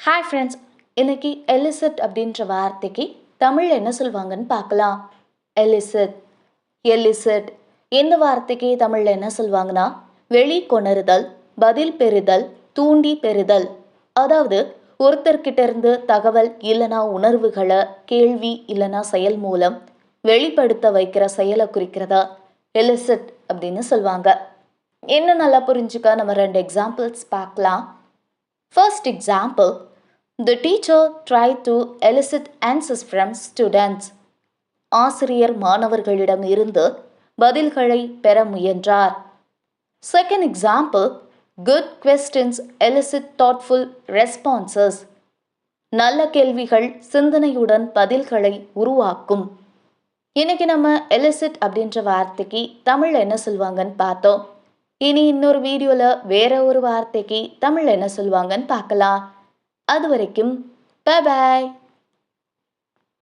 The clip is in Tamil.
ஹாய் ஃப்ரெண்ட்ஸ், இன்னைக்கு எலிசட் அப்படின்ற வார்த்தைக்கு தமிழில் என்ன சொல்லுவாங்கன்னு பார்க்கலாம். எலிசட் எலிசட் இந்த வார்த்தைக்கு தமிழில் என்ன சொல்லுவாங்கன்னா, வெளிக்கொணருதல், பதில் பெறுதல், தூண்டி பெறுதல். அதாவது ஒருத்தர்கிட்ட இருந்து தகவல் இல்லைனா உணர்வுகளை கேள்வி இல்லைனா செயல் மூலம் வெளிப்படுத்த வைக்கிற செயலை குறிக்கிறதா எலிசட் அப்படின்னு சொல்லுவாங்க. என்ன நல்லா புரிஞ்சுக்க நம்ம 2 எக்ஸாம்பிள்ஸ் பார்க்கலாம். First example, the teacher tried to elicit answers from students. ஆசிரியர் மாணவர்களிடம் இருந்து பதில்களை பெற முயன்றார். Second example, good questions elicit thoughtful responses. நல்ல கேள்விகள் சிந்தனையுடன் பதில்களை உருவாக்கும். இன்னைக்கு நம்ம எலிசிட் அப்படின்ற வார்த்தைக்கு தமிழ்ல என்ன சொல்லுவாங்கன்னு பார்த்தோம். இனி இன்னொரு வீடியோல வேற ஒரு வார்த்தைக்கு தமிழ்ல என்ன சொல்லுவாங்கன்னு பார்க்கலாம். அது வரைக்கும் பை பாய்.